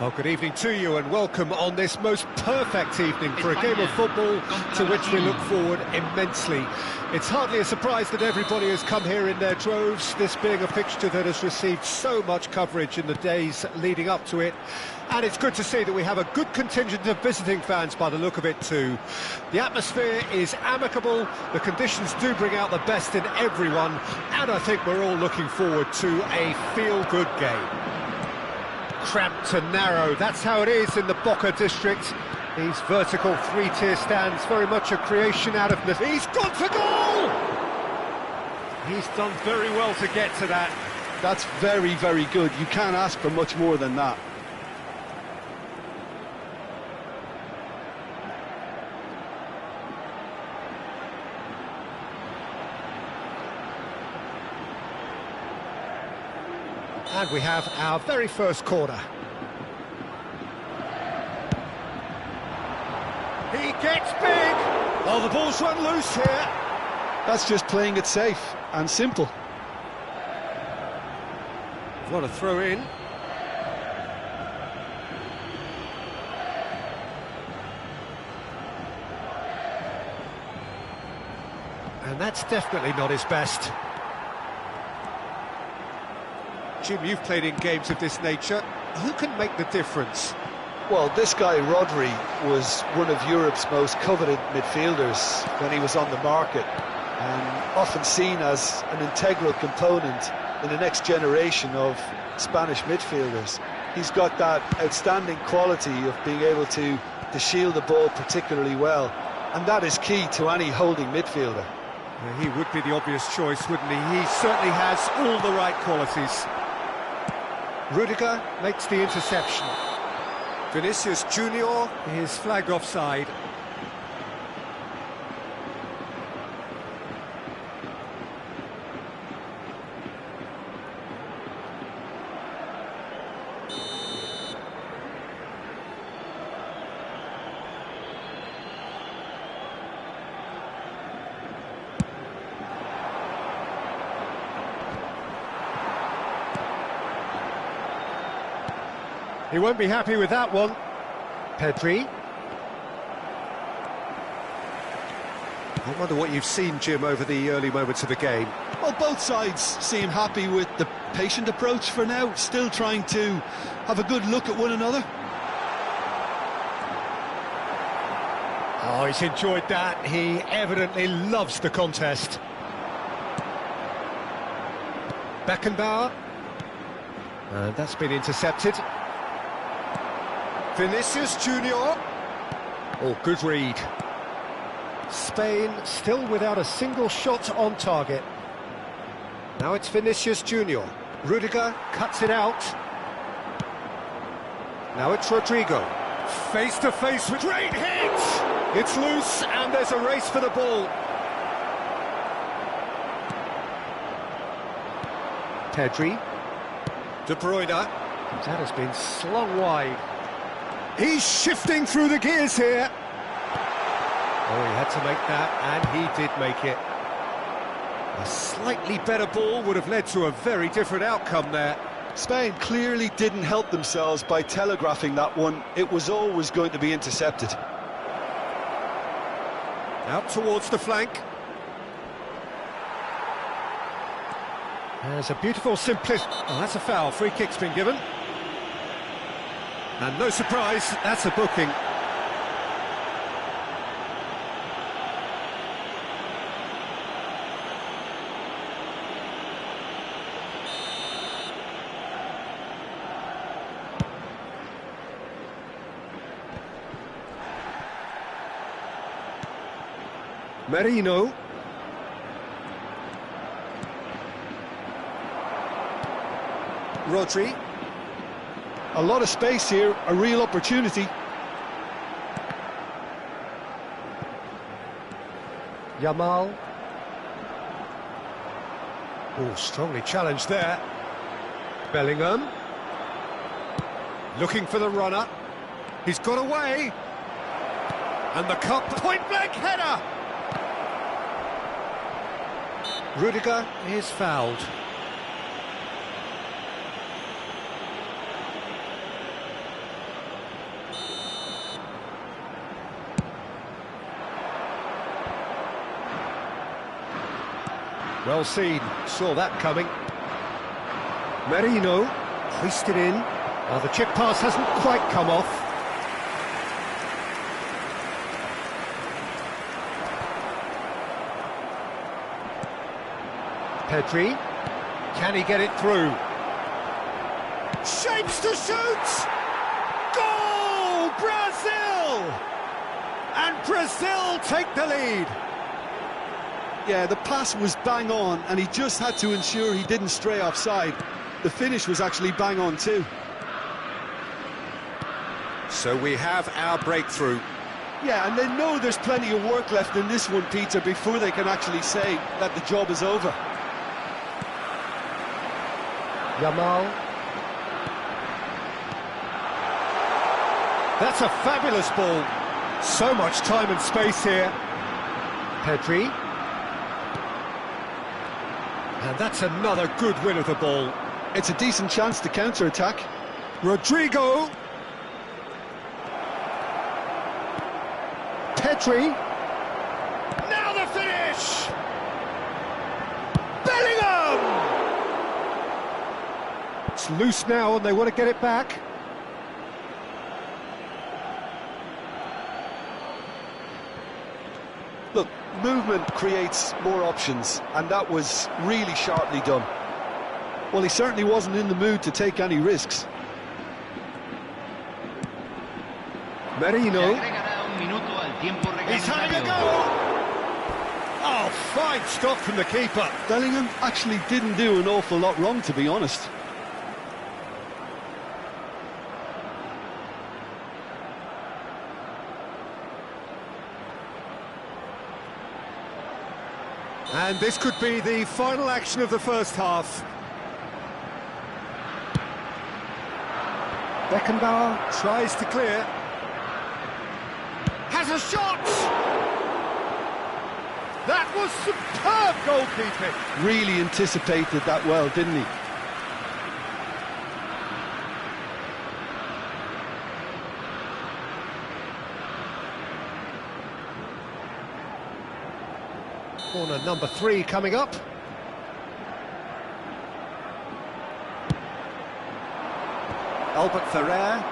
Well, good evening to you and welcome on this most perfect evening for a game of football to which we look forward immensely. It's hardly a surprise that everybody has come here in their droves, this being a fixture that has received so much coverage in the days leading up to it. And it's good to see that we have a good contingent of visiting fans by the look of it too. The atmosphere is amicable, the conditions do bring out the best in everyone, and I think we're all looking forward to a feel-good game. Cramped and narrow, that's how it is in the Boca district. These vertical three-tier stands, very much a creation out of this. He's gone for goal! He's done very well to get to that. That's very, very good. You can't ask for much more than that. And we have our very first corner. He gets big! Oh, the ball's run loose here. That's just playing it safe and simple. What a throw in. And that's definitely not his best. Jim, you've played in games of this nature. Who can make the difference? Well, this guy, Rodri, was one of Europe's most coveted midfielders when he was on the market, and often seen as an integral component in the next generation of Spanish midfielders. He's got that outstanding quality of being able to shield the ball particularly well, and that is key to any holding midfielder. Yeah, he would be the obvious choice, wouldn't he? He certainly has all the right qualities. Rudiger makes the interception. Vinicius Junior is flagged offside. He won't be happy with that one. Pedri. I wonder what you've seen, Jim, over the early moments of the game. Well, both sides seem happy with the patient approach for now, still trying to have a good look at one another. Oh, he's enjoyed that. He evidently loves the contest. Beckenbauer. And that's been intercepted. Vinicius Junior. Oh, good read. Spain still without a single shot on target. Now it's Vinicius Junior. Rudiger cuts it out. Now it's Rodrigo. Face to face with great hit! It's loose and there's a race for the ball. Pedri. De Bruyne. That has been slung wide. He's shifting through the gears here. Oh, he had to make that, and he did make it. A slightly better ball would have led to a very different outcome there. Spain clearly didn't help themselves by telegraphing that one. It was always going to be intercepted. Out towards the flank. There's a beautiful simplicity. Oh, that's a foul. Free kick's been given. And no surprise, that's a booking. Merino. Rodri. A lot of space here, a real opportunity. Yamal. Oh, strongly challenged there. Bellingham. Looking for the runner. He's got away. And the cup point-blank header. Rudiger is fouled. Well seen, saw that coming. Merino, hoisted in. Now the chip pass hasn't quite come off. Pedri, can he get it through? Shapes to shoot! Goal! Brazil! And Brazil take the lead. Yeah, the pass was bang on, and he just had to ensure he didn't stray offside. The finish was actually bang on too. So we have our breakthrough. Yeah, and they know there's plenty of work left in this one, Peter, before they can actually say that the job is over. Yamal. That's a fabulous ball. So much time and space here. Pedri. And that's another good win of the ball. It's a decent chance to counter-attack. Rodrigo. Pedri. Now the finish! Bellingham! It's loose now and they want to get it back. Look, movement creates more options, and that was really sharply done. Well, he certainly wasn't in the mood to take any risks. Merino. He's having a go! Oh, fine stop from the keeper. Bellingham actually didn't do an awful lot wrong, to be honest. And this could be the final action of the first half. Beckenbauer tries to clear. Has a shot! That was superb goalkeeping. Really anticipated that well, didn't he? Corner number 3 coming up. Albert Ferrer.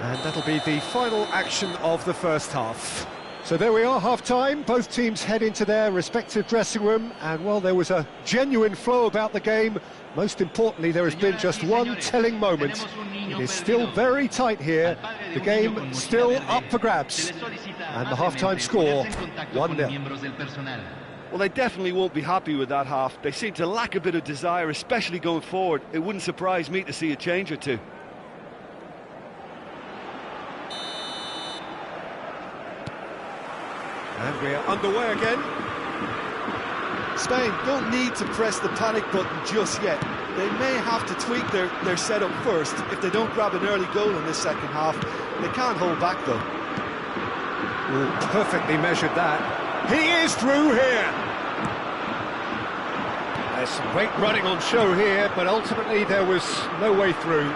And that'll be the final action of the first half. So there we are, half-time. Both teams head into their respective dressing room. And, well, there was a genuine flow about the game. Most importantly, there has been just one telling moment. It is still very tight here. The game still up for grabs. And the half-time score, 1-0. Well, they definitely won't be happy with that half. They seem to lack a bit of desire, especially going forward. It wouldn't surprise me to see a change or two. And we're underway again. Spain don't need to press the panic button just yet. They may have to tweak their setup first if they don't grab an early goal in this second half. They can't hold back, though. Perfectly measured that. He is through here. There's some great running on show here, but ultimately there was no way through.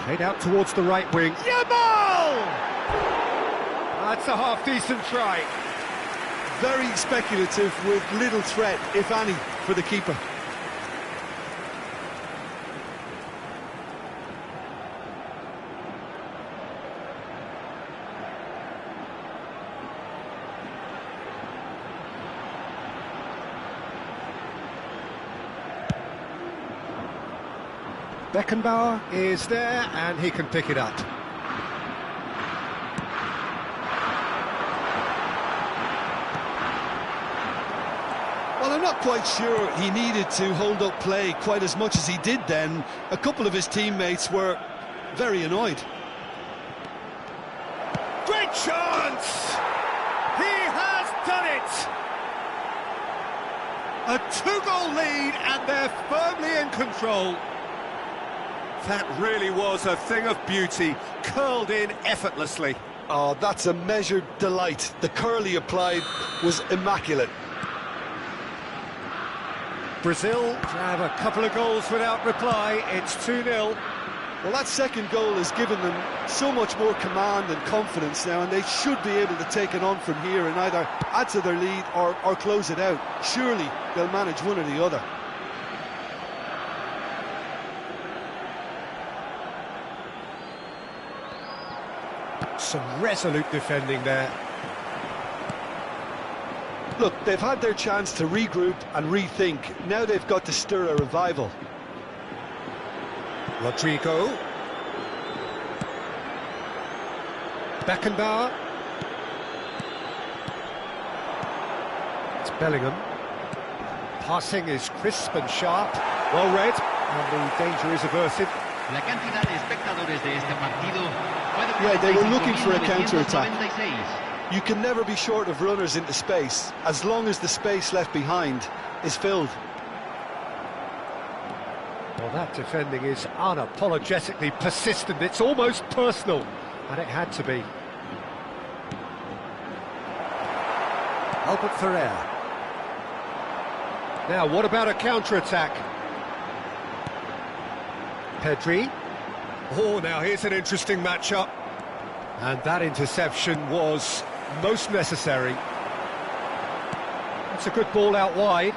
Played out towards the right wing. Yamal! That's a half-decent try. Very speculative with little threat, if any, for the keeper. Beckenbauer is there, and he can pick it up. Well, I'm not quite sure he needed to hold up play quite as much as he did then. A couple of his teammates were very annoyed. Great chance! He has done it! A 2-goal lead, and they're firmly in control. That really was a thing of beauty, curled in effortlessly. Oh, that's a measured delight. The curl he applied was immaculate. Brazil have a couple of goals without reply. It's 2-0. Well, that second goal has given them so much more command and confidence now, and they should be able to take it on from here and either add to their lead or close it out. Surely they'll manage one or the other. Some resolute defending there. Look, they've had their chance to regroup and rethink. Now they've got to stir a revival. Rodrigo. Beckenbauer. It's Bellingham. Passing is crisp and sharp. Well read. And the danger is averted. La cantidad de espectadores de este partido. Yeah, they were looking for a counter-attack. You can never be short of runners into space, as long as the space left behind is filled. Well, that defending is unapologetically persistent. It's almost personal, and it had to be. Albert Ferrer. Now, what about a counter-attack? Pedri. Oh, now here's an interesting matchup. And that interception was most necessary. That's a good ball out wide.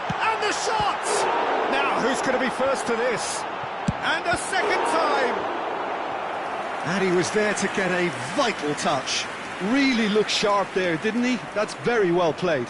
And the shot! Now, who's going to be first to this? And a second time! And he was there to get a vital touch. Really looked sharp there, didn't he? That's very well played.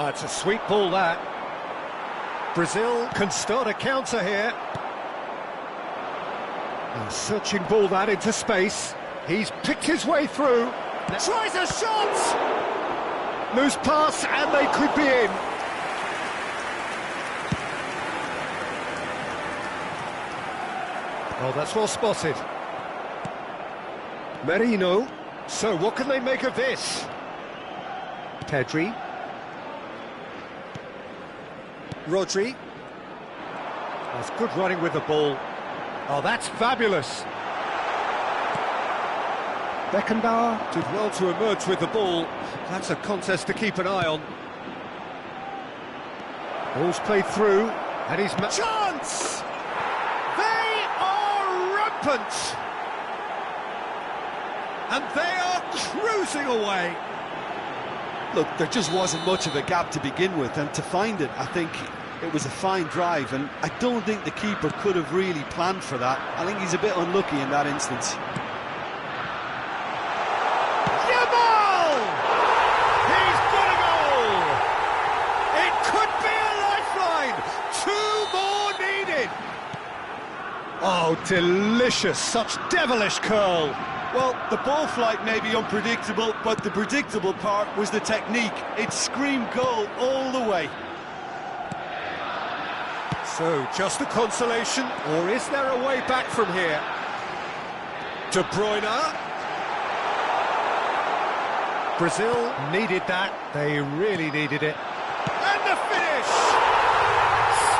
It's a sweet ball, that. Brazil can start a counter here. A searching ball that into space. He's picked his way through. Tries a shot! Loose pass, and they could be in. Oh, that's well spotted. Merino. So, what can they make of this? Pedri. Rodri. That's good running with the ball. Oh, that's fabulous. Beckenbauer did well to emerge with the ball. That's a contest to keep an eye on. Ball's played through, and he's... Chance! They are rampant! And they are cruising away. Look, there just wasn't much of a gap to begin with, and to find it, I think it was a fine drive, and I don't think the keeper could have really planned for that. I think he's a bit unlucky in that instance. Yamal! He's got a goal! It could be a lifeline! 2 more needed! Oh, delicious, such devilish curl. Well, the ball flight may be unpredictable, but the predictable part was the technique. It screamed goal all the way. So, just a consolation, or is there a way back from here? De Bruyne. Brazil needed that. They really needed it. And the finish!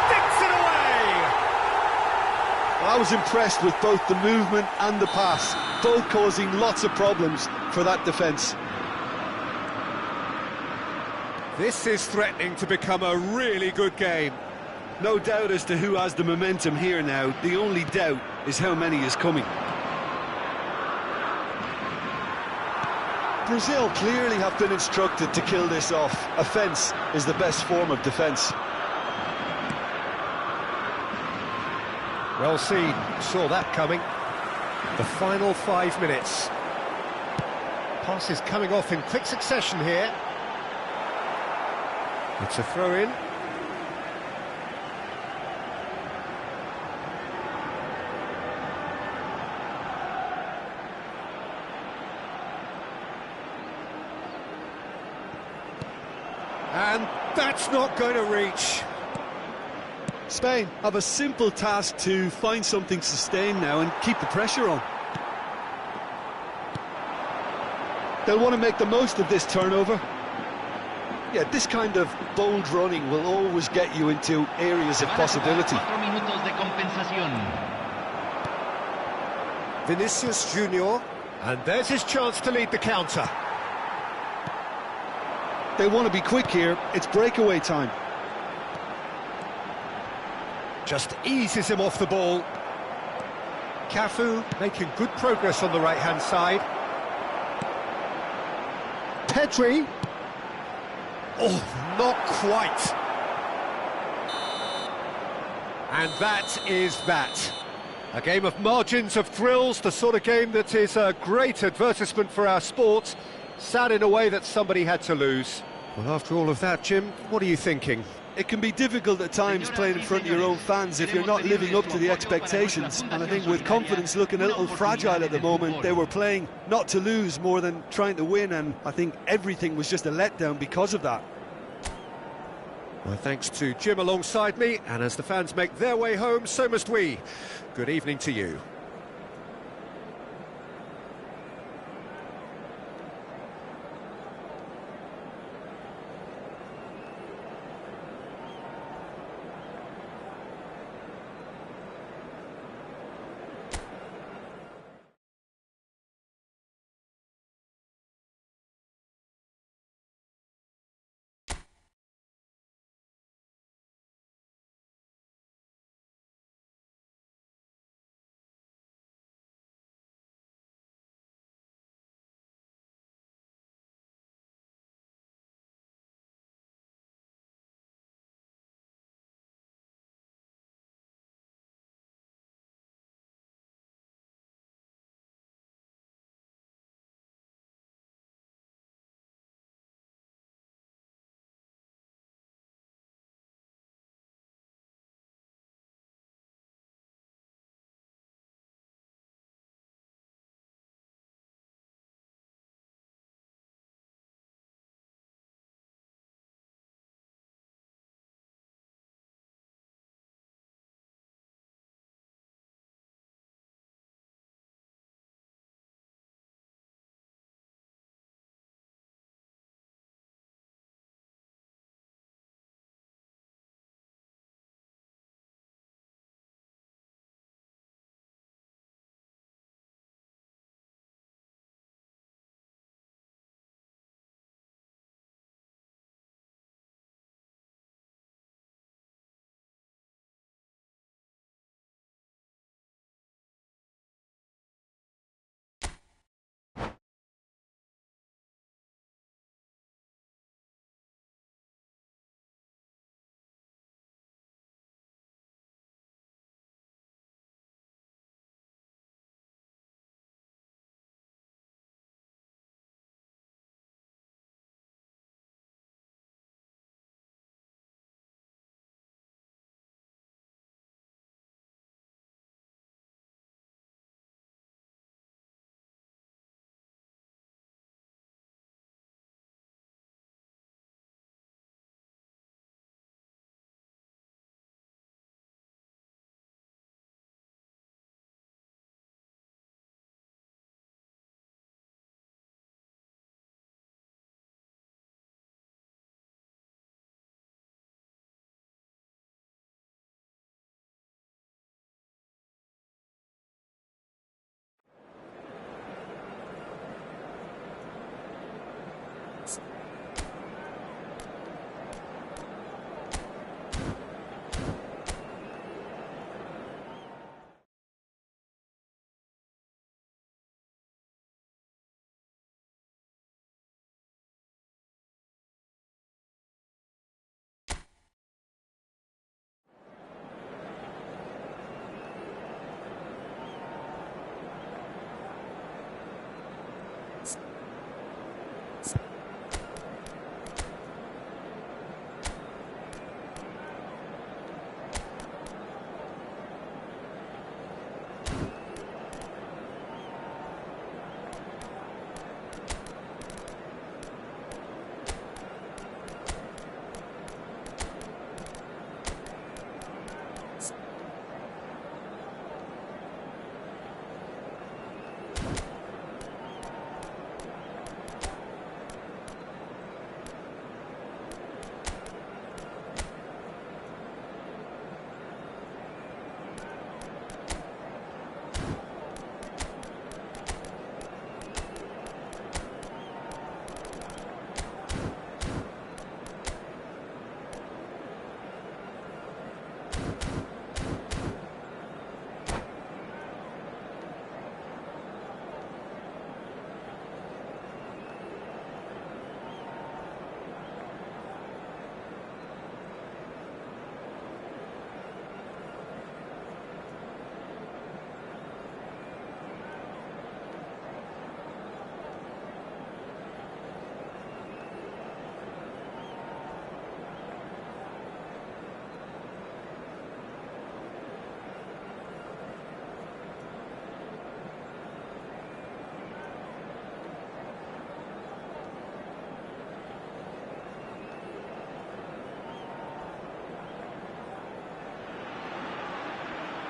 Sticks it away! I was impressed with both the movement and the pass, both causing lots of problems for that defence. This is threatening to become a really good game. No doubt as to who has the momentum here now. The only doubt is how many is coming. Brazil clearly have been instructed to kill this off. Offence is the best form of defence. Well seen, saw that coming. The final 5 minutes. Pass is coming off in quick succession here. It's a throw-in. And that's not going to reach. Spain have a simple task to find something sustained now and keep the pressure on. They'll want to make the most of this turnover. Yeah, this kind of bold running will always get you into areas of possibility. 4 minutos de compensación. Vinicius Junior, and there's his chance to lead the counter. They want to be quick here, it's breakaway time. Just eases him off the ball. Cafu making good progress on the right-hand side. Pedri. Oh, not quite. And that is that. A game of margins, of thrills, the sort of game that is a great advertisement for our sport. Sad in a way that somebody had to lose. Well, after all of that, Jim, what are you thinking? It can be difficult at times playing in front of your own fans if you're not living up to the expectations. And I think with confidence looking a little fragile at the moment, they were playing not to lose more than trying to win, and I think everything was just a letdown because of that. Well, thanks to Jim alongside me, and as the fans make their way home, so must we. Good evening to you.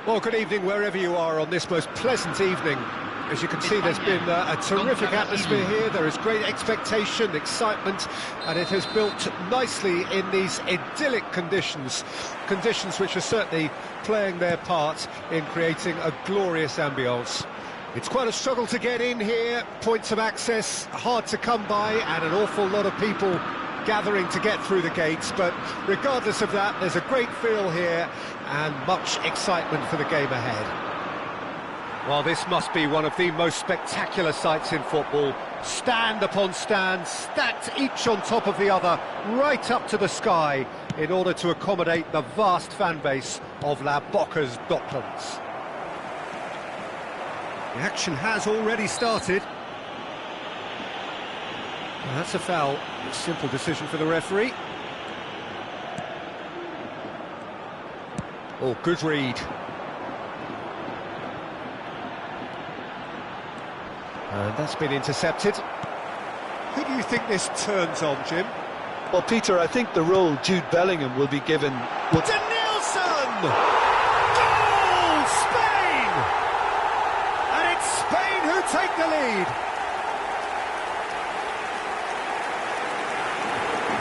Well, good evening wherever you are on this most pleasant evening. As you can see, there's been a terrific atmosphere here. There is great expectation, excitement, and it has built nicely in these idyllic conditions. Conditions which are certainly playing their part in creating a glorious ambience. It's quite a struggle to get in here, points of access hard to come by, and an awful lot of people gathering to get through the gates, but regardless of that, there's a great feel here and much excitement for the game ahead. Well, this must be one of the most spectacular sights in football. Stand upon stand, stacked each on top of the other, right up to the sky, in order to accommodate the vast fan base of La Boca's Docklands. The action has already started. Well, that's a foul. A simple decision for the referee. Oh, good read. And that's been intercepted. Who do you think this turns on, Jim? Well, Peter, I think the role Jude Bellingham will be given... Denilson! Goal! Spain! And it's Spain who take the lead.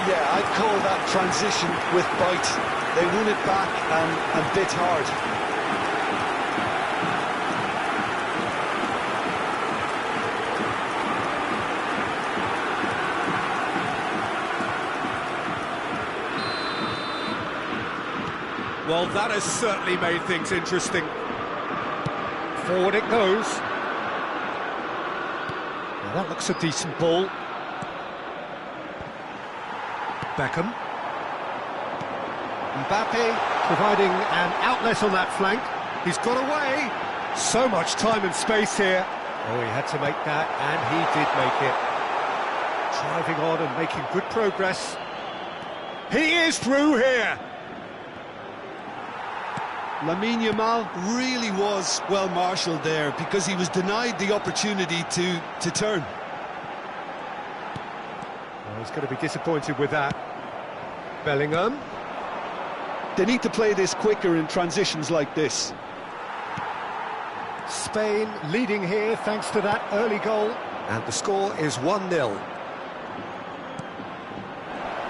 Yeah, I'd call that transition with bite. They won it back and bit hard. Well, that has certainly made things interesting. Forward it goes. Now that looks a decent ball. Beckham. Mbappe providing an outlet on that flank. He's got away. So much time and space here. Oh, he had to make that, and he did make it. Driving on and making good progress. He is through here. Lamine Yamal really was well marshalled there because he was denied the opportunity to turn. Well, he's going to be disappointed with that. Bellingham. They need to play this quicker in transitions like this. Spain leading here thanks to that early goal. And the score is 1-0.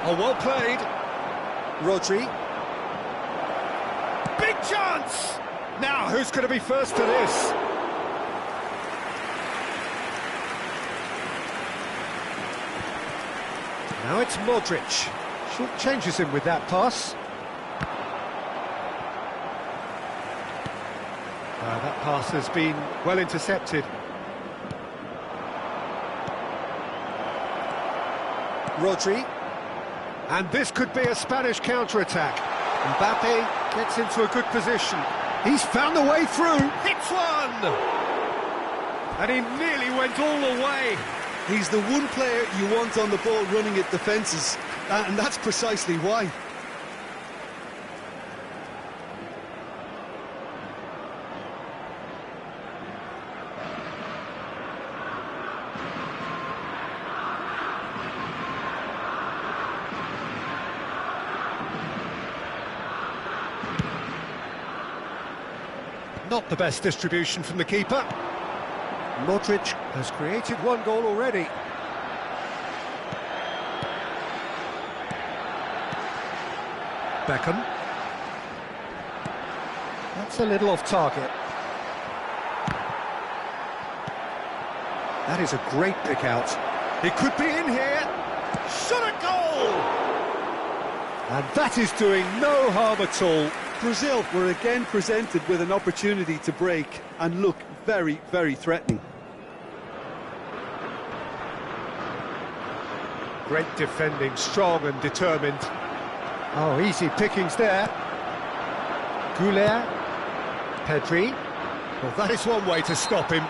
Oh, well played. Rodri. Big chance! Now, who's going to be first to this? Now it's Modric. Short changes him with that pass. That pass has been well intercepted. Rodri. And this could be a Spanish counter-attack. Mbappe gets into a good position. He's found the way through. Hits one! And he nearly went all the way. He's the one player you want on the ball running at defences, and that's precisely why. Not the best distribution from the keeper. Modric has created one goal already. Beckham. That's a little off target. That is a great pick out. He could be in here. Shot a goal! And that is doing no harm at all. Brazil were again presented with an opportunity to break and look very, very threatening. Great defending, strong and determined. Oh, easy pickings there. Goulet, Pedri. Well, that is one way to stop him.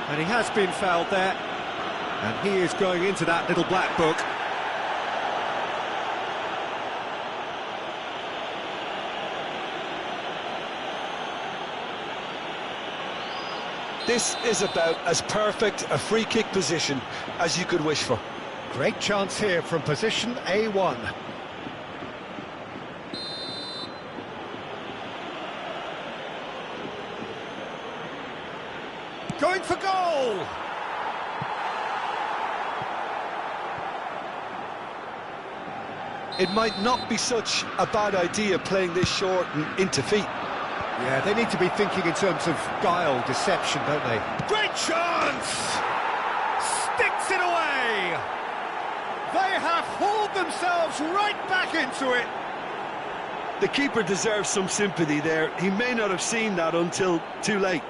And he has been fouled there. And he is going into that little black book. This is about as perfect a free kick position as you could wish for. Great chance here from position A1. Going for goal! It might not be such a bad idea playing this short and into feet. Yeah, they need to be thinking in terms of guile, deception, don't they? Great chance! Sticks it away! They have hauled themselves right back into it. The keeper deserves some sympathy there. He may not have seen that until too late.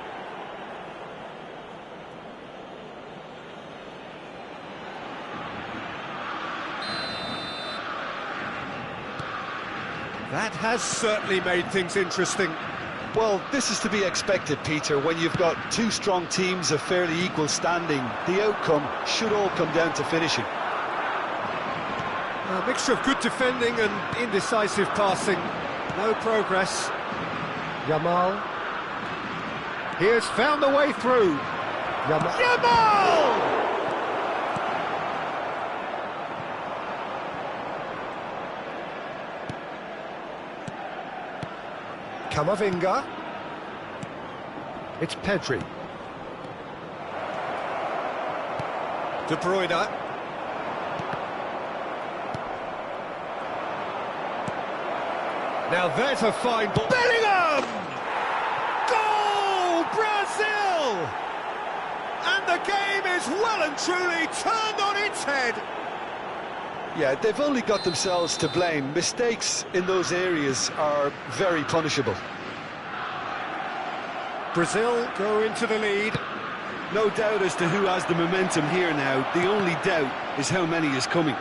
That has certainly made things interesting. Well, this is to be expected, Peter. When you've got two strong teams of fairly equal standing, the outcome should all come down to finishing. A mixture of good defending and indecisive passing. No progress. Yamal. He has found a way through. Yamal! Camavinga. It's Pedri. De Bruyne. Now there's a fine ball. Bellingham! Goal! Brazil! And the game is well and truly turned on its head. Yeah, they've only got themselves to blame. Mistakes in those areas are very punishable. Brazil go into the lead. No doubt as to who has the momentum here now. The only doubt is how many is coming.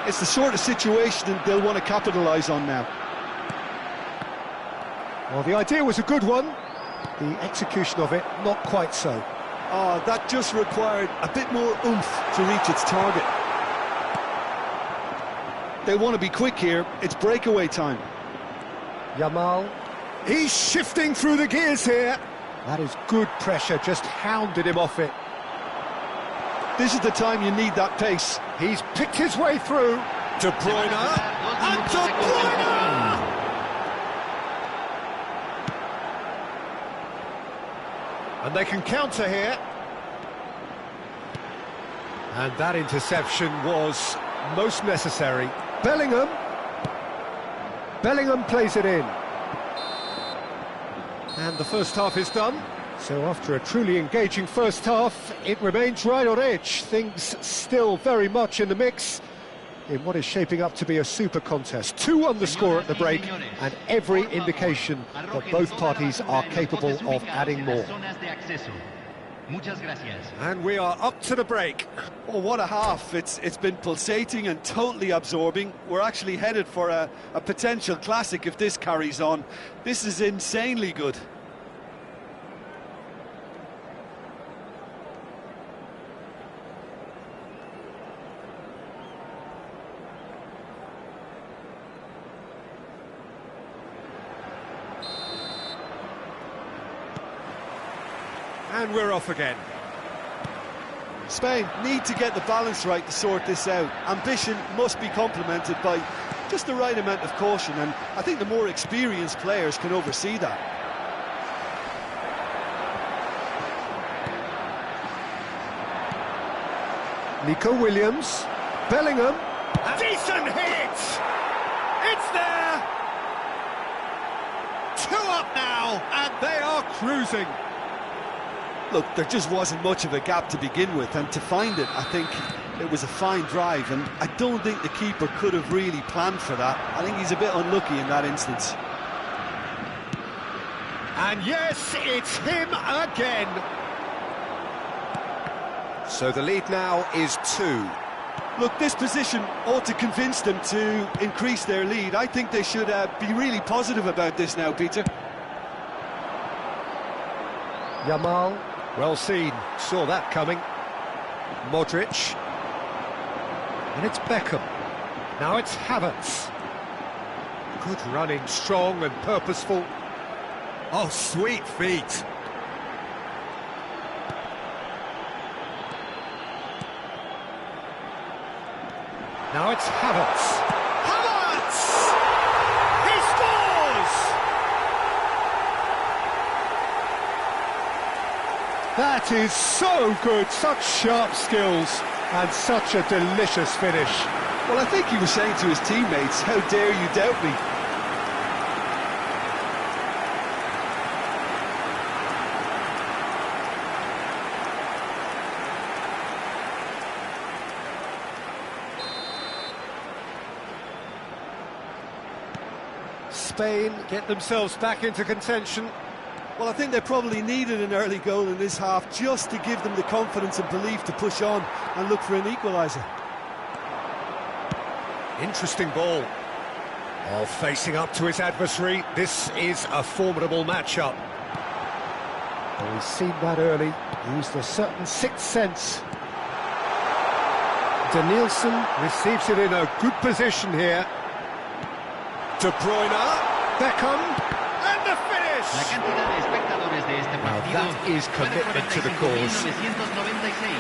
It's the sort of situation they'll want to capitalise on now. Well, the idea was a good one. The execution of it, not quite so. Oh, that just required a bit more oomph to reach its target. They want to be quick here. It's breakaway time. Yamal. He's shifting through the gears here. That is good pressure, just hounded him off it. This is the time you need that pace. He's picked his way through. De Bruyne. And De Bruyne! And they can counter here. And that interception was most necessary. Bellingham. Bellingham plays it in. And the first half is done. So after a truly engaging first half, it remains right on edge. Things still very much in the mix in what is shaping up to be a super contest. 2-1 the score at the break, and every indication that both parties are capable of adding more. And we are up to the break. Oh, what a half. It's been pulsating and totally absorbing. We're actually headed for a potential classic if this carries on. This is insanely good. And we're off again. Spain need to get the balance right to sort this out. Ambition must be complemented by just the right amount of caution, and I think the more experienced players can oversee that. Nico Williams. Bellingham. Decent hit! It's there! 2 up now, and they are cruising. Look, there just wasn't much of a gap to begin with, and to find it, I think it was a fine drive, and I don't think the keeper could have really planned for that. I think he's a bit unlucky in that instance. And yes, it's him again. So the lead now is 2. Look, this position ought to convince them to increase their lead. I think they should be really positive about this now, Peter. Yamal. Well seen, saw that coming. Modric. And it's Beckham. Now it's Havertz. Good running, strong and purposeful. Oh, sweet feet. Now it's Havertz. Havertz! He scores! That is so good, such sharp skills and such a delicious finish. Well, I think he was saying to his teammates, how dare you doubt me? Spain get themselves back into contention. Well, I think they probably needed an early goal in this half just to give them the confidence and belief to push on and look for an equaliser. Interesting ball. Oh, facing up to his adversary. This is a formidable matchup. Oh, he's seen that early. Used a certain sixth sense. Danielson receives it in a good position here. De Bruyne, Beckham, and the finish! La cantidad de espectadores de este partido. That is commitment to the cause. 1996.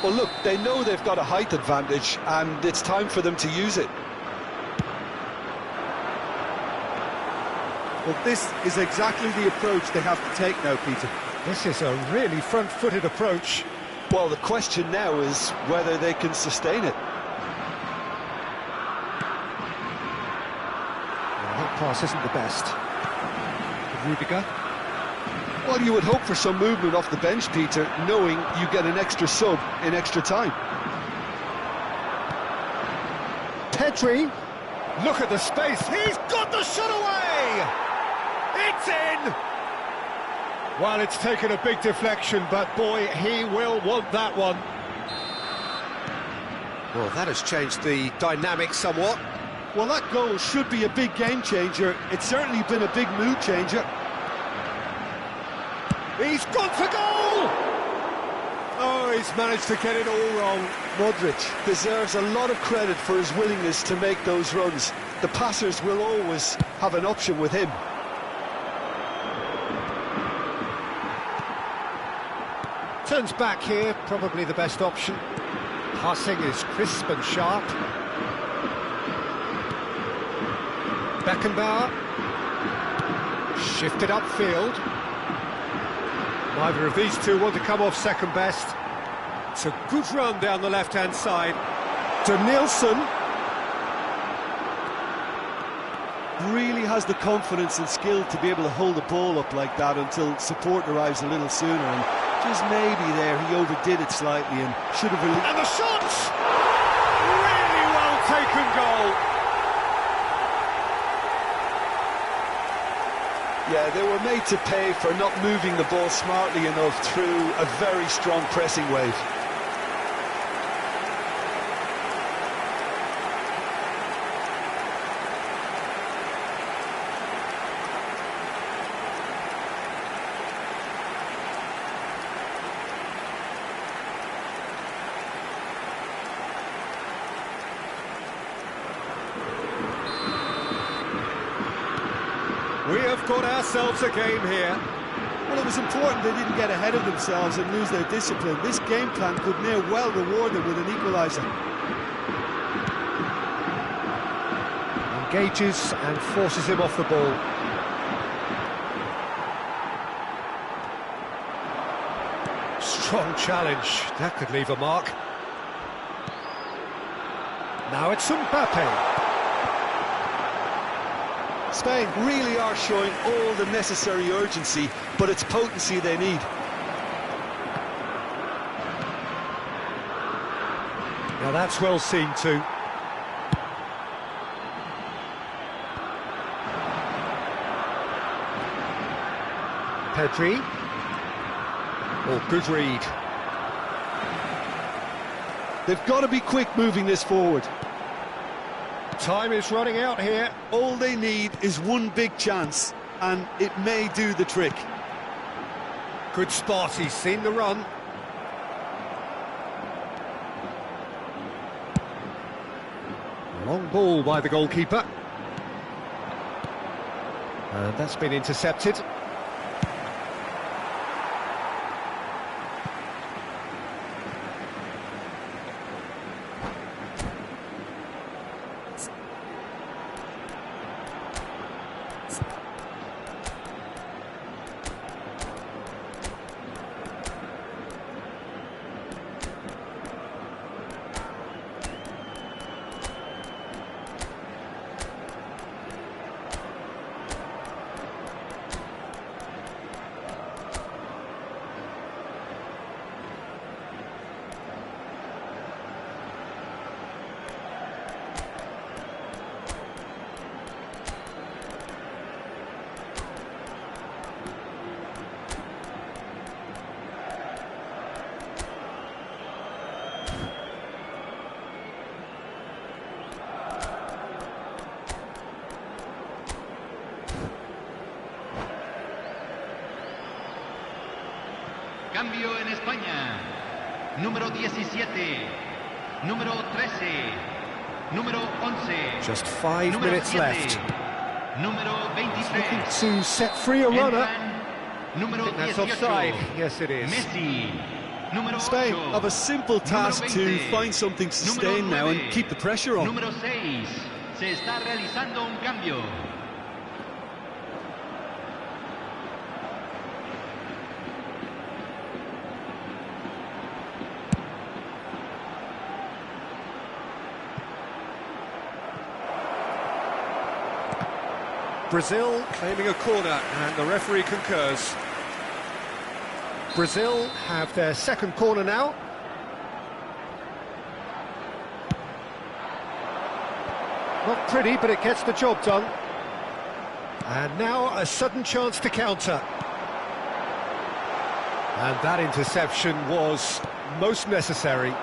Well, look, they know they've got a height advantage, and it's time for them to use it. Well, this is exactly the approach they have to take now, Peter. This is a really front-footed approach. Well, the question now is whether they can sustain it. That pass isn't the best. Rudiger. Well, you would hope for some movement off the bench, Peter, knowing you get an extra sub in extra time. Pedri, look at the space, he's got the shot away! It's in! Well, it's taken a big deflection, but boy, he will want that one. Well, that has changed the dynamic somewhat. Well, that goal should be a big game changer. It's certainly been a big mood changer. He's gone for goal! Oh, he's managed to get it all wrong. Modric deserves a lot of credit for his willingness to make those runs. The passers will always have an option with him. Turns back here, probably the best option. Passing is crisp and sharp. Beckenbauer. Shifted upfield. Neither of these two want to come off second best. It's a good run down the left-hand side. Danielson. Really has the confidence and skill to be able to hold the ball up like that until support arrives a little sooner, and just maybe there he overdid it slightly and should have released. And the shot! Really well taken goal. Yeah, they were made to pay for not moving the ball smartly enough through a very strong pressing wave. We have got ourselves a game here. Well, it was important they didn't get ahead of themselves and lose their discipline. This game plan could near well reward them with an equaliser. Engages and forces him off the ball. Strong challenge. That could leave a mark. Now it's Mbappe. Spain really are showing all the necessary urgency, but it's potency they need. Now that's well seen too. Pedri. Oh, good read. They've got to be quick moving this forward. Time is running out here. All they need is one big chance, and it may do the trick. Good spot, he's seen the run. Long ball by the goalkeeper. And that's been intercepted. cambio en España. Número 17, número 13, número 11. Just 5 número minutes 7, left. Número 23. To set free a runner. Entran número That's 18. offside. Yes, it is. Messi. Número Spain 8. have a simple task Número to 20. find something sustained now and 9. keep the pressure on. Número 6. Se está realizando un cambio. Brazil claiming a corner, and the referee concurs. Brazil have their second corner now. Not pretty, but it gets the job done. And now a sudden chance to counter. And that interception was most necessary.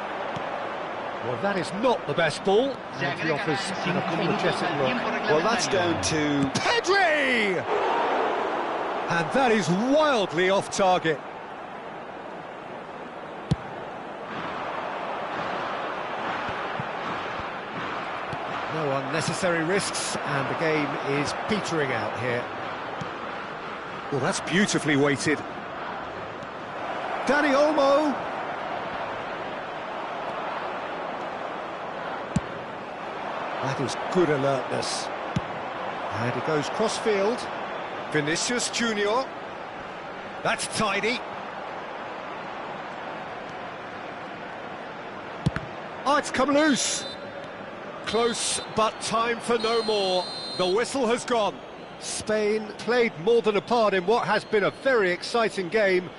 Well, that is not the best ball, and he offers an apologetic look. Well, that's down to Pedri! And that is wildly off target. No unnecessary risks, and the game is petering out here. Well, that's beautifully weighted. Dani Olmo! That is good alertness. And it goes cross-field. Vinicius Junior. That's tidy. Oh, it's come loose. Close, but time for no more. The whistle has gone. Spain played more than a part in what has been a very exciting game.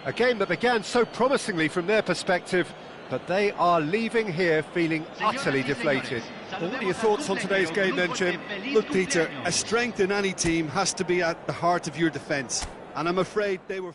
A game that began so promisingly from their perspective, but they are leaving here feeling utterly deflated. Well, what are your thoughts on today's game then, Jim? Look, Peter, a strength in any team has to be at the heart of your defence, and I'm afraid they were...